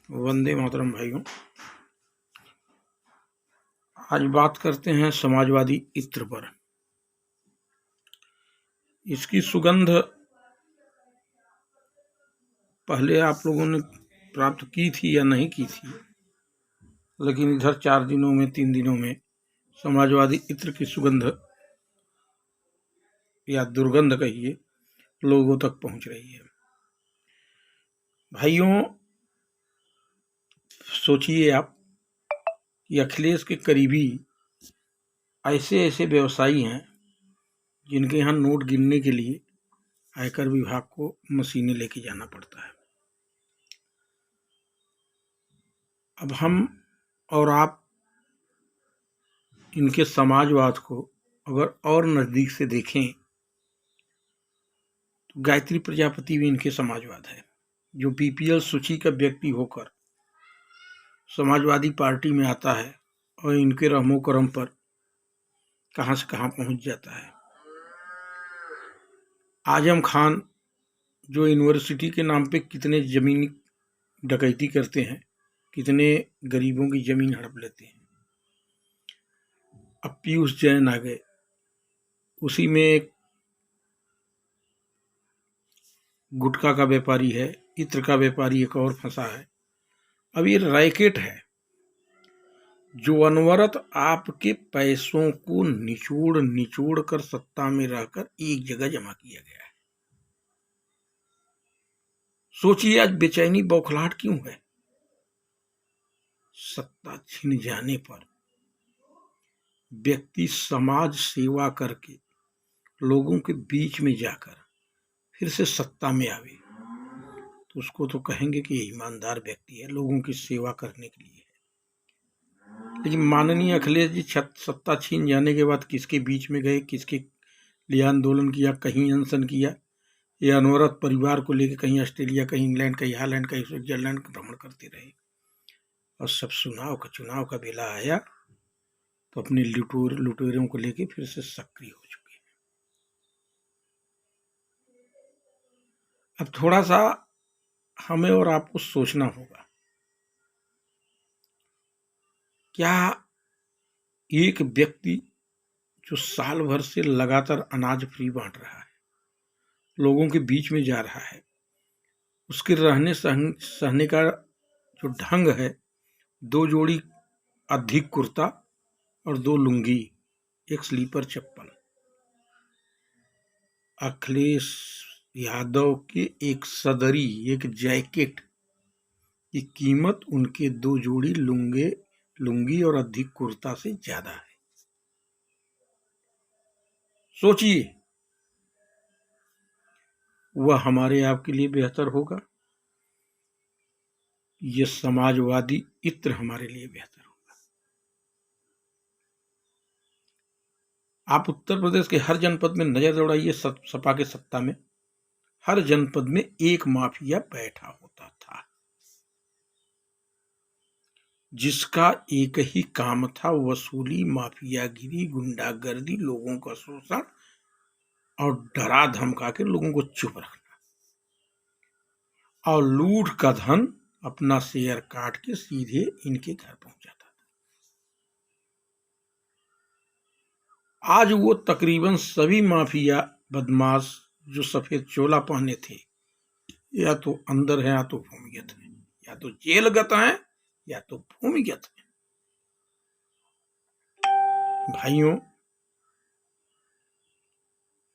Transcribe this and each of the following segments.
वंदे मातरम भाइयों। आज बात करते हैं समाजवादी इत्र पर। इसकी सुगंध पहले आप लोगों ने प्राप्त की थी या नहीं की थी, लेकिन इधर 4 दिनों में 3 दिनों में समाजवादी इत्र की सुगंध या दुर्गंध कहिए लोगों तक पहुंच रही है। भाइयों, सोचिए आप कि अखिलेश के करीबी ऐसे ऐसे व्यवसायी हैं जिनके यहाँ नोट गिनने के लिए आयकर विभाग को मशीनें लेके जाना पड़ता है। अब हम और आप इनके समाजवाद को अगर और नजदीक से देखें तो गायत्री प्रजापति भी इनके समाजवाद है, जो बीपीएल सूची का व्यक्ति होकर समाजवादी पार्टी में आता है और इनके रहमो करम पर कहां से कहां पहुंच जाता है। आजम खान जो यूनिवर्सिटी के नाम पे कितने जमीनी डकैती करते हैं, कितने गरीबों की जमीन हड़प लेते हैं। अब पीयूष जैन आ गए, उसी में एक गुटखा का व्यापारी है, इत्र का व्यापारी एक और फंसा है। अब ये रैकेट है जो अनवरत आपके पैसों को निचोड़ निचोड़ कर सत्ता में रहकर एक जगह जमा किया गया है। सोचिए आज बेचैनी बौखलाहट क्यों है? सत्ता छिन जाने पर व्यक्ति समाज सेवा करके लोगों के बीच में जाकर फिर से सत्ता में आवे तो उसको तो कहेंगे कि ईमानदार व्यक्ति है, लोगों की सेवा करने के लिए है। लेकिन माननीय अखिलेश जी सत्ता छीन जाने के बाद किसके बीच में गए, किसके लिए आंदोलन किया, कहीं अनशन किया, या अनवरत परिवार को लेकर कहीं ऑस्ट्रेलिया, कहीं इंग्लैंड, कहीं हालैंड, कहीं स्विट्जरलैंड भ्रमण करते रहे। और सब चुनाव का बेला आया तो अपने लुटेरों को लेके फिर से सक्रिय हो चुके हैं। अब थोड़ा सा हमें और आपको सोचना होगा, क्या एक व्यक्ति जो साल भर से लगातार अनाज फ्री बांट रहा है, लोगों के बीच में जा रहा है, उसके रहने सहने का जो ढंग है, 2 जोड़ी अधिक कुर्ता और 2 लुंगी, एक स्लीपर चप्पल, अखिलेश यादव के एक सदरी, एक जैकेट की कीमत उनके 2 जोड़ी लुंगी और अधिक कुर्ता से ज्यादा है। सोचिए, वह हमारे आपके लिए बेहतर होगा, यह समाजवादी इत्र हमारे लिए बेहतर होगा? आप उत्तर प्रदेश के हर जनपद में नजर दौड़ाइए, सपा के सत्ता में हर जनपद में एक माफिया बैठा होता था जिसका एक ही काम था वसूली, माफियागिरी, गुंडागर्दी, लोगों का शोषण और डरा धमका के लोगों को चुप रखना, और लूट का धन अपना शेयर काट के सीधे इनके घर पहुंच जाता था। आज वो तकरीबन सभी माफिया बदमाश जो सफेद चोला पहने थे, या तो अंदर है या तो भूमिगत है, या तो जेलगत है या तो भूमिगत है। भाइयों,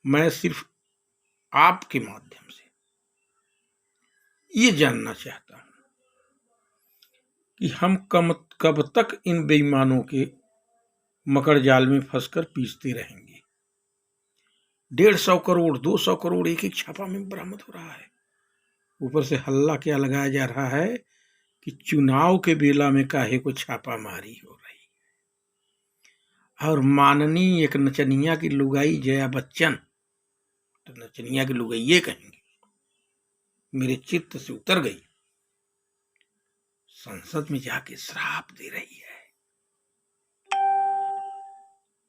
मैं सिर्फ आपके माध्यम से ये जानना चाहता हूं कि हम कब तक इन बेईमानों के मकर जाल में फंसकर पीसते रहेंगे। 150 करोड़ 200 करोड़ एक एक छापा में बरामद हो रहा है। ऊपर से हल्ला क्या लगाया जा रहा है कि चुनाव के बेला में काहे को छापामारी हो रही है। और माननीय एक नचनिया की लुगाई जया बच्चन, तो नचनिया की लुगाई ये कहेंगे, मेरे चित्त से उतर गई, संसद में जाके श्राप दे रही है।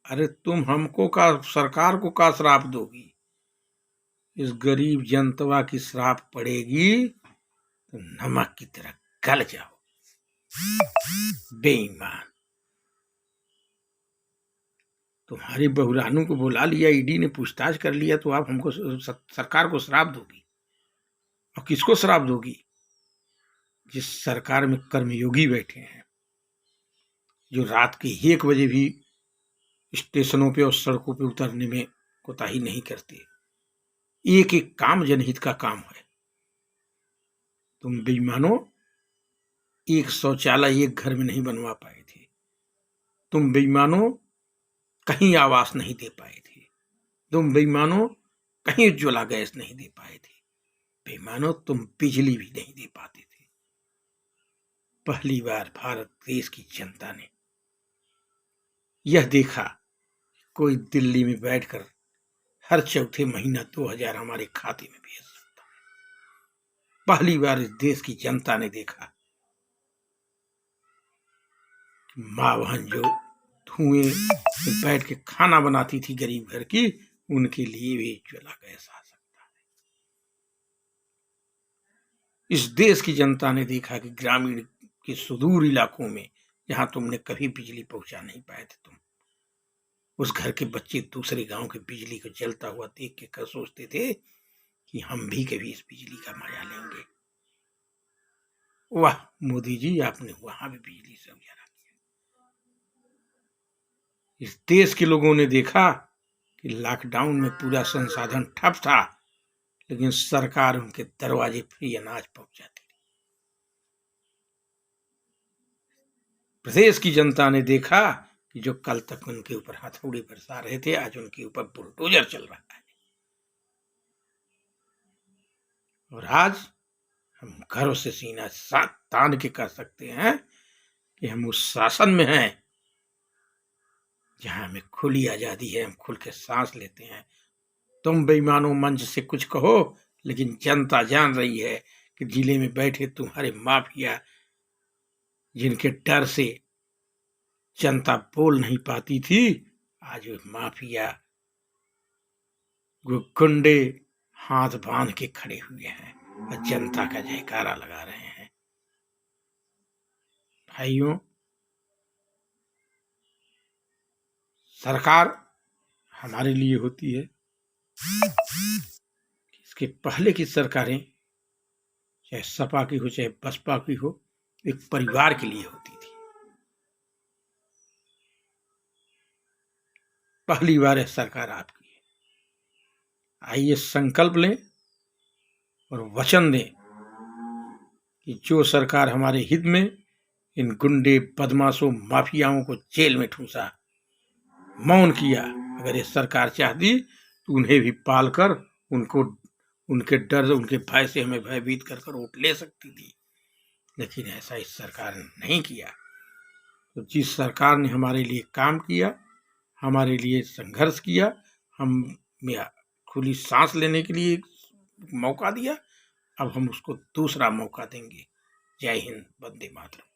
अरे तुम हमको का, सरकार को का श्राप दोगी? इस गरीब जनता की श्राप पड़ेगी तो नमक की तरह गल जाओ। बेईमान। तुम्हारी बहुरानू को बुला लिया, ईडी ने पूछताछ कर लिया, तो आप हमको सरकार को श्राप दोगी। और किसको श्राप दोगी? जिस सरकार में कर्मयोगी बैठे हैं, जो रात के 1 बजे भी स्टेशनों पे और सड़कों पे उतरने में कोताही नहीं करते। एक एक काम जनहित का काम है। तुम बेईमानों एक शौचालय एक घर में नहीं बनवा पाए थे। तुम बेईमानों कहीं आवास नहीं दे पाए थे। तुम बेईमानों कहीं उज्ज्वला गैस नहीं दे पाए थे। बेईमानों तुम बिजली भी नहीं दे पाते थे। पहली बार भारत देश की जनता ने यह देखा, कोई दिल्ली में बैठकर हर चौथे महीना 2000 हमारे खाते में भेज सकता है। पहली बार इस देश की जनता ने देखा कि माँ बहन जो धुएं में बैठ के खाना बनाती थी गरीब घर की, उनके लिए भी उज्ज्वला गैस आ सकता है। इस देश की जनता ने देखा कि ग्रामीण के सुदूर इलाकों में जहां तुमने कभी बिजली पहुंचा नहीं पाए थे, तुम उस घर के बच्चे दूसरे गांव के बिजली को जलता हुआ देख के सोचते थे कि हम भी कभी इस बिजली का मजा लेंगे। वाह मोदी जी, आपने वहां भी बिजली से उजाला किया। इस देश के लोगों ने देखा कि लॉकडाउन में पूरा संसाधन ठप था, लेकिन सरकार उनके दरवाजे फ्री अनाज पहुंचाती थी। प्रदेश की जनता ने देखा कि जो कल तक उनके ऊपर हथौड़े बरसा रहे थे, आज उनके ऊपर बुलडोजर चल रहा है। और आज हम घरों से सीना तान के कह सकते हैं कि हम उस शासन में हैं जहां हमें खुली आजादी है, हम खुल के सांस लेते हैं। तुम बेईमानों मंच से कुछ कहो, लेकिन जनता जान रही है कि जिले में बैठे तुम्हारे माफिया, जिनके डर से जनता बोल नहीं पाती थी, आज वो माफिया गुंडे हाथ बांध के खड़े हुए हैं और जनता का जयकारा लगा रहे हैं। भाइयों, सरकार हमारे लिए होती है। इसके पहले की सरकारें, चाहे सपा की हो चाहे बसपा की हो, एक परिवार के लिए होती थी। पहली बार है सरकार आपकी है। आइए संकल्प लें और वचन दें कि जो सरकार हमारे हित में इन गुंडे बदमाशों माफियाओं को जेल में ठूसा, मौन किया, अगर ये सरकार चाहती तो उन्हें भी पालकर उनको उनके डर उनके भय से हमें भयभीत कर वोट ले सकती थी, लेकिन ऐसा इस सरकार ने नहीं किया। तो जिस सरकार ने हमारे लिए काम किया, हमारे लिए संघर्ष किया, हमें खुली सांस लेने के लिए मौका दिया, अब हम उसको दूसरा मौका देंगे। जय हिंद, वंदे मातरम।